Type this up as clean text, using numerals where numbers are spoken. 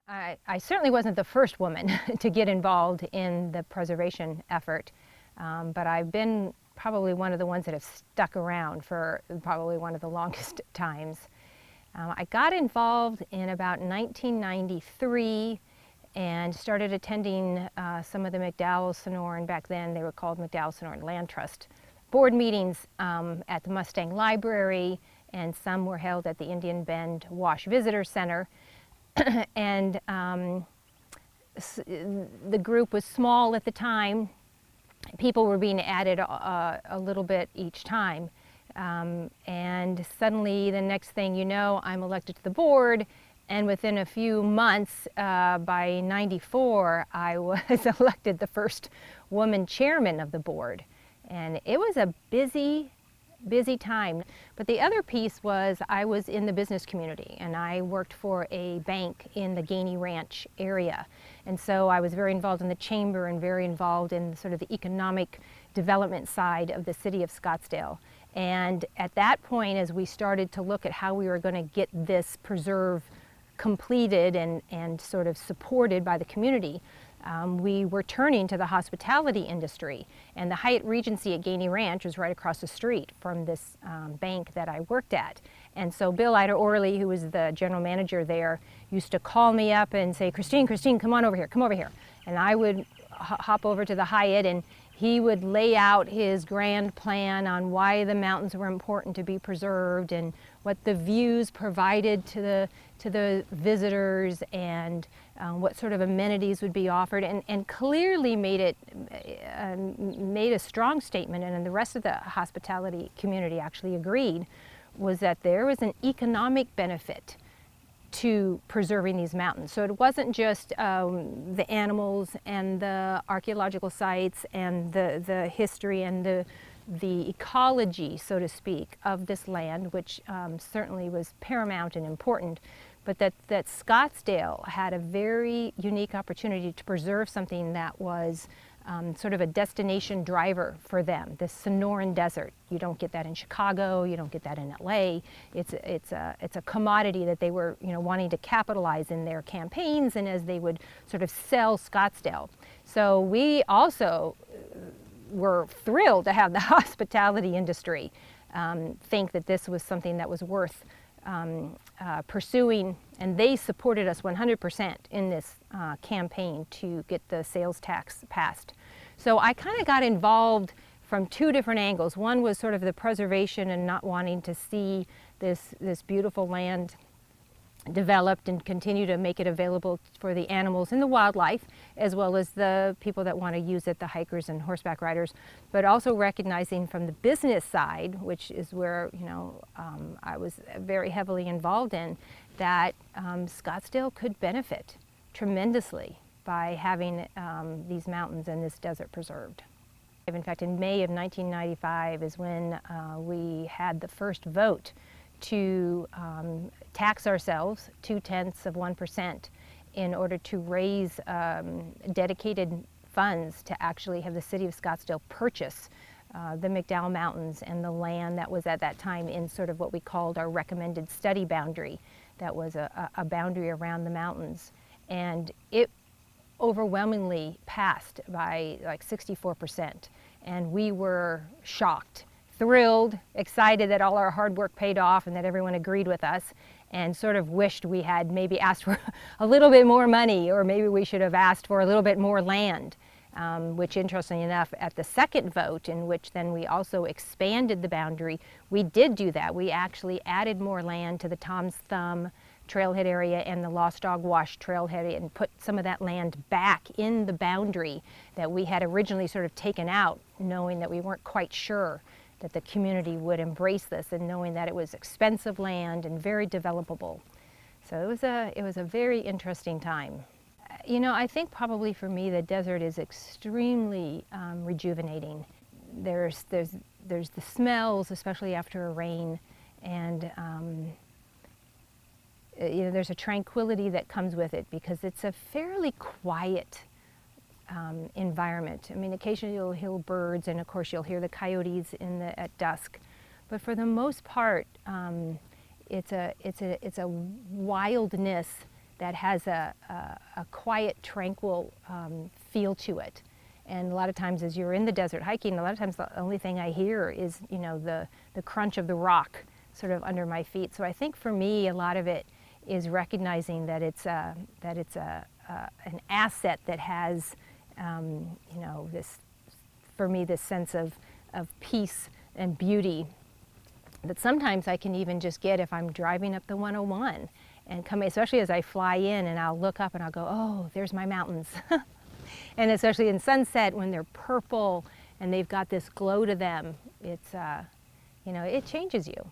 I certainly wasn't the first woman to get involved in the preservation effort, but I've been probably one of the ones that have stuck around for probably one of the longest times. I got involved in about 1993 and started attending some of the McDowell Sonoran, back then they were called McDowell Sonoran Land Trust, board meetings at the Mustang Library, and some were held at the Indian Bend Wash Visitor Center. And the group was small at the time. People were being added a little bit each time. And suddenly, the next thing you know, I'm elected to the board, and within a few months, by '94, I was elected the first woman chairman of the board. And it was a busy time. But the other piece was I was in the business community, and I worked for a bank in the Gainey Ranch area. And so I was very involved in the chamber and very involved in sort of the economic development side of the city of Scottsdale. And at that point, as we started to look at how we were going to get this preserve completed and sort of supported by the community, we were turning to the hospitality industry. And the Hyatt Regency at Gainey Ranch was right across the street from this bank that I worked at. And so Bill Ida-Orley, who was the general manager there, used to call me up and say, Christine, come on over here, come over here. And I would hop over to the Hyatt, and he would lay out his grand plan on why the mountains were important to be preserved and what the views provided to the visitors, and what sort of amenities would be offered, and clearly made a strong statement, and the rest of the hospitality community actually agreed, was that there was an economic benefit to preserving these mountains. So it wasn't just the animals and the archaeological sites and the history and the ecology, so to speak, of this land, which certainly was paramount and important, but that Scottsdale had a very unique opportunity to preserve something that was sort of a destination driver for them, the Sonoran Desert. You don't get that in Chicago, you don't get that in LA. It's a commodity that they were wanting to capitalize in their campaigns and as they would sort of sell Scottsdale. So we also were thrilled to have the hospitality industry think that this was something that was worth pursuing, and they supported us 100% in this campaign to get the sales tax passed. So I kind of got involved from two different angles. One was sort of the preservation and not wanting to see this beautiful land developed and continue to make it available for the animals and the wildlife, as well as the people that want to use it, the hikers and horseback riders, but also recognizing from the business side, which is where I was very heavily involved in, that Scottsdale could benefit tremendously by having these mountains and this desert preserved. In fact, in May of 1995 is when we had the first vote to tax ourselves 0.2% in order to raise dedicated funds to actually have the city of Scottsdale purchase the McDowell Mountains and the land that was at that time in sort of what we called our recommended study boundary. That was a boundary around the mountains. And it overwhelmingly passed by like 64%. And we were shocked, thrilled, excited that all our hard work paid off and that everyone agreed with us, and sort of wished we had maybe asked for a little bit more money, or maybe we should have asked for a little bit more land, which interestingly enough, at the second vote, in which then we also expanded the boundary, we did do that. We actually added more land to the Tom's Thumb trailhead area and the Lost Dog Wash trailhead, and put some of that land back in the boundary that we had originally sort of taken out, knowing that we weren't quite sure that the community would embrace this, and knowing that it was expensive land and very developable. So it was a very interesting time. I think probably for me the desert is extremely rejuvenating. There's the smells, especially after a rain, and there's a tranquility that comes with it because it's a fairly quiet environment. I mean, occasionally you'll hear birds, and of course you'll hear the coyotes at dusk, but for the most part, it's a wildness that has a quiet, tranquil feel to it. And a lot of times as you're in the desert hiking, a lot of times the only thing I hear is, you know, the crunch of the rock sort of under my feet. So I think for me, a lot of it is recognizing that it's an asset that has, you know, this, for me, this sense of peace and beauty that sometimes I can even just get if I'm driving up the 101 and come, especially as I fly in, and I'll look up and I'll go, oh, there's my mountains. And especially in sunset when they're purple and they've got this glow to them, it's, you know, it changes you.